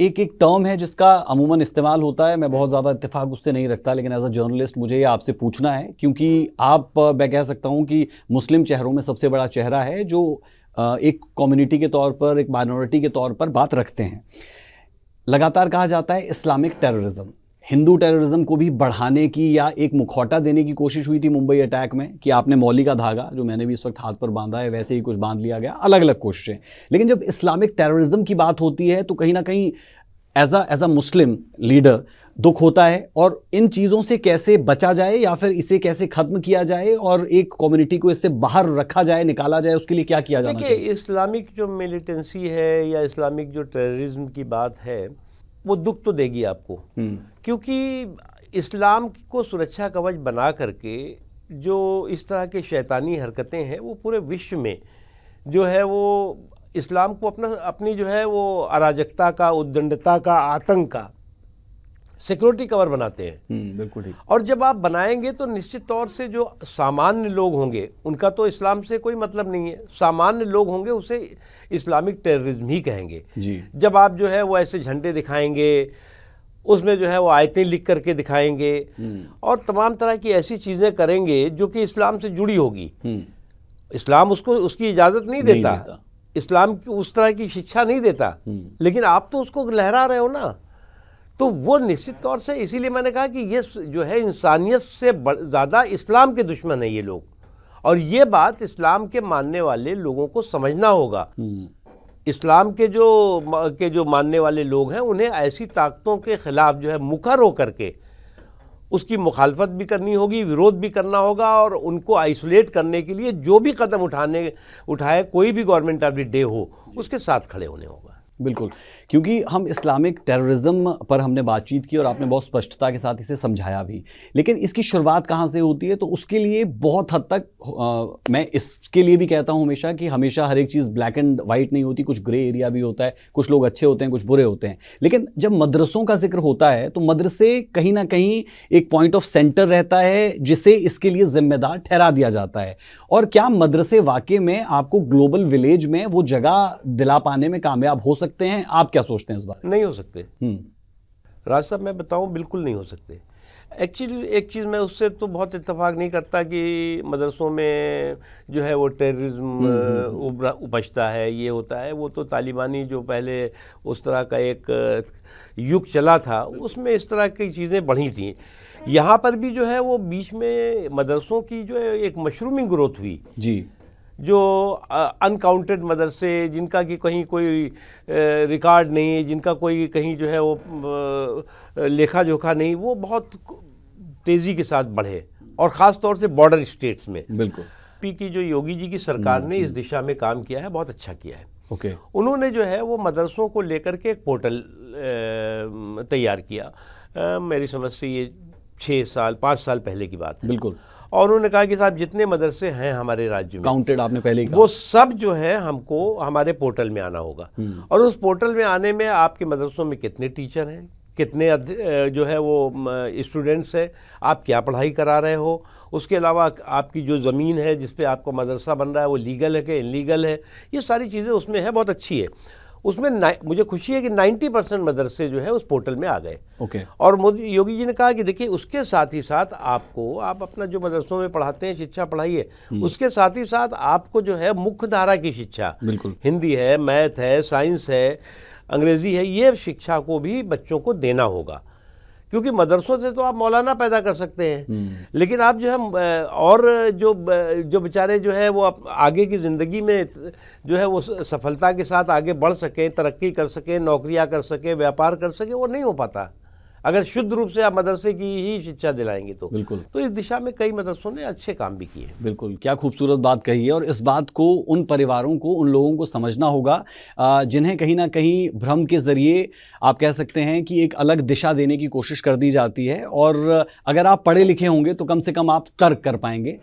एक एक टर्म है जिसका अमूमन इस्तेमाल होता है, मैं बहुत ज़्यादा इत्तेफाक उससे नहीं रखता, लेकिन एज अ जर्नलिस्ट मुझे ये आपसे पूछना है क्योंकि आप, मैं कह सकता हूँ कि मुस्लिम चेहरों में सबसे बड़ा चेहरा है जो एक कम्युनिटी के तौर पर, एक माइनॉरिटी के तौर पर बात रखते हैं। लगातार कहा जाता है इस्लामिक टेररिज्म, हिंदू टेररिज्म को भी बढ़ाने की या एक मुखौटा देने की कोशिश हुई थी मुंबई अटैक में कि आपने मौली का धागा, जो मैंने भी इस वक्त हाथ पर बांधा है, वैसे ही कुछ बांध लिया गया, अलग अलग कोशिशें। लेकिन जब इस्लामिक टेररिज्म की बात होती है तो कहीं ना कहीं एज अ मुस्लिम लीडर दुख होता है, और इन चीज़ों से कैसे बचा जाए या फिर इसे कैसे ख़त्म किया जाए और एक कम्युनिटी को इससे बाहर रखा जाए, निकाला जाए, उसके लिए क्या किया जाना चाहिए? देखिए, इस्लामिक जो मिलिटेंसी है या इस्लामिक जो टेररिज्म की बात है वो दुख तो देगी आपको, क्योंकि इस्लाम को सुरक्षा कवच बना करके जो इस तरह के शैतानी हरकतें हैं वो पूरे विश्व में जो है वो इस्लाम को अपनी जो है वो अराजकता का, उद्दंडता का, आतंक का सिक्योरिटी कवर बनाते हैं। बिल्कुल ठीक। और जब आप बनाएंगे तो निश्चित तौर से जो सामान्य लोग होंगे उनका तो इस्लाम से कोई मतलब नहीं है, सामान्य लोग होंगे उसे इस्लामिक टेररिज्म ही कहेंगे जी। जब आप जो है वो ऐसे झंडे दिखाएंगे, उसमें जो है वो आयतें लिख करके दिखाएंगे और तमाम तरह की ऐसी चीज़ें करेंगे जो कि इस्लाम से जुड़ी होगी। इस्लाम उसको उसकी इजाज़त नहीं देता, इस्लाम की उस तरह की शिक्षा नहीं देता, लेकिन आप तो उसको लहरा रहे हो ना, तो वो निश्चित तौर से, इसीलिए मैंने कहा कि ये जो है इंसानियत से ज़्यादा इस्लाम के दुश्मन है ये लोग, और ये बात इस्लाम के मानने वाले लोगों को समझना होगा। इस्लाम के जो मानने वाले लोग हैं उन्हें ऐसी ताकतों के ख़िलाफ़ जो है मुखर होकर के उसकी मुखालफत भी करनी होगी, विरोध भी करना होगा, और उनको आइसोलेट करने के लिए जो भी कदम उठाए कोई भी गवर्नमेंट ऑफ द डे हो, उसके साथ खड़े होने होगा। बिल्कुल, क्योंकि हम इस्लामिक टेररिज्म पर हमने बातचीत की और आपने बहुत स्पष्टता के साथ इसे समझाया भी, लेकिन इसकी शुरुआत कहाँ से होती है? तो उसके लिए बहुत हद तक मैं इसके लिए भी कहता हूँ हमेशा कि हमेशा हर एक चीज़ ब्लैक एंड वाइट नहीं होती, कुछ ग्रे एरिया भी होता है, कुछ लोग अच्छे होते हैं, कुछ बुरे होते हैं। लेकिन जब मदरसों का जिक्र होता है तो मदरसे कहीं ना कहीं एक पॉइंट ऑफ सेंटर रहता है जिसे इसके लिए जिम्मेदार ठहरा दिया जाता है। और क्या मदरसे वाकई में आपको ग्लोबल विलेज में वो जगह दिला पाने में कामयाब हो सकते हैं? आप क्या सोचते हैं इस बारे में? नहीं हो सकते राज साहब, मैं बताऊं, बिल्कुल नहीं हो सकते। एक्चुअली एक चीज़ मैं उससे तो बहुत इत्तेफाक नहीं करता कि मदरसों में जो है वो टेररिज्म उपजता है, ये होता है। वो तो तालिबानी जो पहले उस तरह का एक युग चला था उसमें इस तरह की चीज़ें बढ़ी थी। यहाँ पर भी जो है वो बीच में मदरसों की जो है एक मशरूमिंग ग्रोथ हुई जी, जो अनकाउंटेड मदरसे जिनका कि कहीं कोई रिकॉर्ड नहीं, जिनका कोई कहीं जो है वो लेखा जोखा नहीं, वो बहुत तेज़ी के साथ बढ़े, और ख़ास तौर से बॉर्डर स्टेट्स में। बिल्कुल, पी की जो योगी जी की सरकार ने इस दिशा में काम किया है, बहुत अच्छा किया है। ओके। उन्होंने जो है वो मदरसों को लेकर के एक पोर्टल तैयार किया। मेरी समझ से ये 5 साल पहले की बात है। बिल्कुल। और उन्होंने कहा कि साहब जितने मदरसे हैं हमारे राज्य में, काउंटेड आपने पहले ही कहा, वो सब जो है हमको हमारे पोर्टल में आना होगा। और उस पोर्टल में आने में आपके मदरसों में कितने टीचर हैं, कितने जो है वो स्टूडेंट्स हैं, आप क्या पढ़ाई करा रहे हो, उसके अलावा आपकी जो ज़मीन है जिस पे आपका मदरसा बन रहा है वो लीगल है कि इलीगल है, ये सारी चीज़ें उसमें है, बहुत अच्छी है। उसमें मुझे खुशी है कि 90% मदरसे जो है उस पोर्टल में आ गए। ओके। और योगी जी ने कहा कि देखिए उसके साथ ही साथ आप अपना जो मदरसों में पढ़ाते हैं शिक्षा पढ़ाइए, उसके साथ ही साथ आपको जो है मुख्य धारा की शिक्षा, बिल्कुल, हिंदी है, मैथ है, साइंस है, अंग्रेज़ी है, ये शिक्षा को भी बच्चों को देना होगा। क्योंकि मदरसों से तो आप मौलाना पैदा कर सकते हैं, लेकिन आप जो है और जो बेचारे जो है वो आगे की ज़िंदगी में जो है वो सफलता के साथ आगे बढ़ सकें, तरक्की कर सकें, नौकरियां कर सकें, व्यापार कर सकें, वो नहीं हो पाता अगर शुद्ध रूप से आप मदरसे की ही शिक्षा दिलाएंगे तो। बिल्कुल। तो इस दिशा में कई मदरसों ने अच्छे काम भी किए। बिल्कुल, क्या खूबसूरत बात कही है, और इस बात को उन परिवारों को, उन लोगों को समझना होगा जिन्हें कहीं ना कहीं भ्रम के ज़रिए आप कह सकते हैं कि एक अलग दिशा देने की कोशिश कर दी जाती है। और अगर आप पढ़े लिखे होंगे तो कम से कम आप तर्क कर पाएंगे,